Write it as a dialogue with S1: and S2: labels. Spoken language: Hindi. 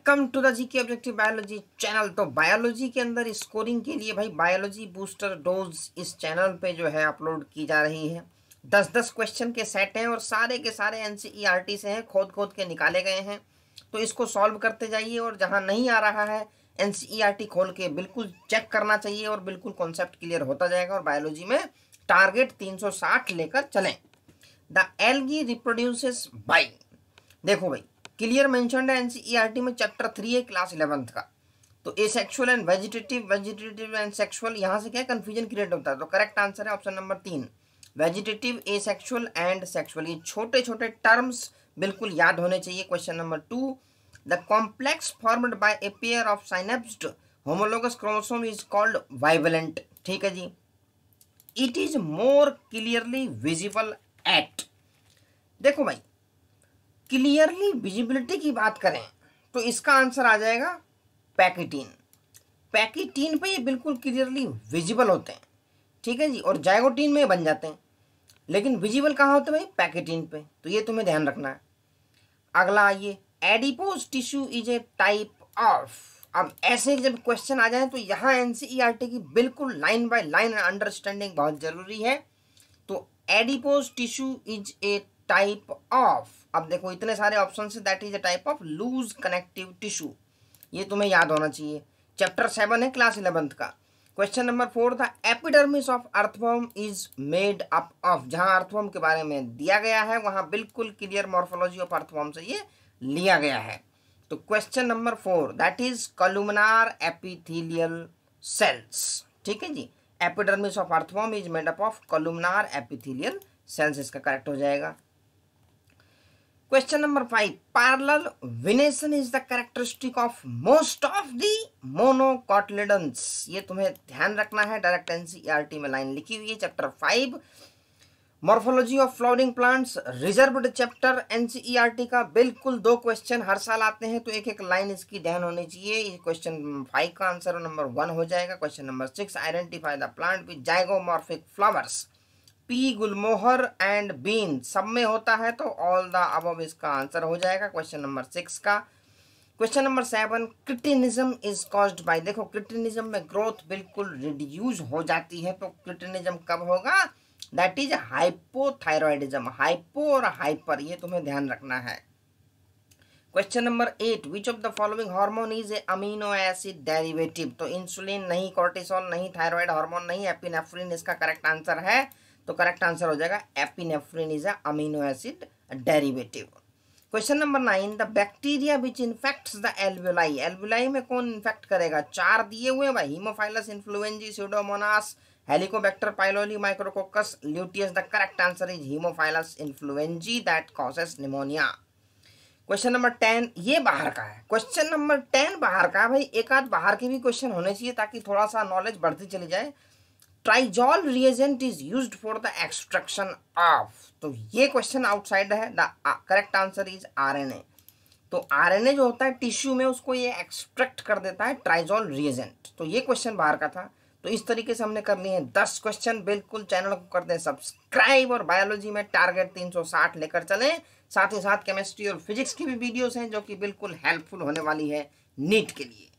S1: Welcome to the GK objective biology channel. तो बायोलॉजी के अंदर स्कोरिंग के लिए भाई बायोलॉजी बूस्टर डोज इस चैनल पे जो है अपलोड की जा रही है। 10-10 क्वेश्चन के सेट हैं और सारे के सारे एनसीईआरटी से हैं, खोद खोद के निकाले गए हैं। तो इसको सॉल्व करते जाइए और जहां नहीं आ रहा है एनसीईआरटी खोल के बिल्कुल चेक करना चाहिए और बिल्कुल कॉन्सेप्ट क्लियर होता जाएगा। और बायोलॉजी में टारगेट 360 लेकर चलें। द एल्गी रिप्रोड्यूसेस बाय, देखो भाई क्लियर मेंशन्ड है एनसीईआरटी में, चैप्टर 3 है क्लास 11th का। तो asexual and vegetative and sexual, यहाँ से क्या कंफ्यूजन क्रिएट होता है। तो करेक्ट आंसर है option number 3, vegetative, asexual and sexual. ये छोटे छोटे टर्म्स बिल्कुल याद होने चाहिए। Question number 2, the complex formed by a pair of synapsed homologous chromosome is called bivalent. ठीक है जी। It is more clearly visible at, देखो भाई क्लियरली विजिबिलिटी की बात करें तो इसका आंसर आ जाएगा पैकिटीन। पैकिटीन पे ये बिल्कुल क्लियरली विजिबल होते हैं। ठीक है जी। और जाइगोटीन में बन जाते हैं, लेकिन विजिबल कहाँ होते हैं भाई? पैकिटीन पे। तो ये तुम्हें ध्यान रखना है। अगला आइए, adipose tissue is a type of. अब ऐसे जब क्वेश्चन आ जाए तो यहाँ एनसीईआरटी की बिल्कुल लाइन बाय लाइन अंडरस्टैंडिंग बहुत जरूरी है। तो adipose tissue is a type of, अब देखो इतने सारे ऑप्शन से, that is a type of loose connective tissue. ये तुम्हें याद होना चाहिए। चैप्टर 7 है क्लास 11th का। Question number 4, the epidermis of earthworm is made up of. जहां अर्थवर्म के बारे में दिया गया है वहां बिल्कुल क्लियर मॉर्फोलॉजी ऑफ अर्थवर्म से ये लिया गया है। तो question number 4, that is columnar epithelial cells. ठीक है जी। Epidermis of earthworm is made up of columnar epithelial cells, इसका करेक्ट हो जाएगा। Question number 5, parallel venation is the characteristic of most of the monocotyledons. ये तुम्हें ध्यान रखना है, डायरेक्ट एनसीईआरटी में लाइन लिखी हुई है। Chapter 5 morphology of flowering plants, reserved chapter NCERT का। बिल्कुल 2 क्वेश्चन हर साल आते हैं, तो एक एक लाइन इसकी ध्यान होनी चाहिए। ये क्वेश्चन 5 का आंसर नंबर 1 हो जाएगा। Question number 6, identify the plant with zygomorphic flowers. Pea, gulmohar and bean सब में होता है, तो ऑल द अबव इसका आंसर हो जाएगा क्वेश्चन नंबर 6 का। Question number 7, cretinism is caused by. देखो क्रिटिनिज्म में ग्रोथ बिल्कुल रिड्यूस हो जाती है, तो क्रिटिनिज्म कब होगा? That is hypothyroidism. हाइपो और हाइपर, ये तुम्हें ध्यान रखना है। Question number 8, which of the following hormone is a amino acid derivative. तो इंसुलिन नहीं, कोर्टिसोल नहीं, थायराइड हार्मोन नहीं, एपिनेफ्रिन इसका करेक्ट आंसर है। तो करेक्ट आंसर हो जाएगा epinephrine is amino acid derivative. Question number 9, the bacteria which infects the alveoli. Alveoli में कौन इन्फेक्ट करेगा? 4 दिए हुए भाई, haemophilus influenzae, pseudomonas, helicobacter pylori, micrococcus, luteus. The correct answer is haemophilus influenzae that causes pneumonia. Question number 10, ये बाहर का है। क्वेश्चन नंबर 10 बाहर का है भाई, एक आध बाहर के भी क्वेश्चन होने चाहिए ताकि थोड़ा सा नॉलेज बढ़ती चली जाए। Trizol reagent is used for the extraction of. तो ये क्वेश्चन आउटसाइड है। The correct answer is RNA. तो आरएनए जो होता है टिश्यू में, उसको ये एक्सट्रैक्ट कर देता है ट्राइजॉल रिएजेंट। तो ये क्वेश्चन बाहर का था। तो इस तरीके से हमने कर लिए हैं 10 क्वेश्चन। बिल्कुल चैनल को कर दें सब्सक्राइब और बायोलॉजी में टारगेट 360 लेकर चलें। साथ ही साथ केमिस्ट्री और फिजिक्स की भी वीडियोस हैं जो कि बिल्कुल हेल्पफुल होने वाली है नीट के लिए।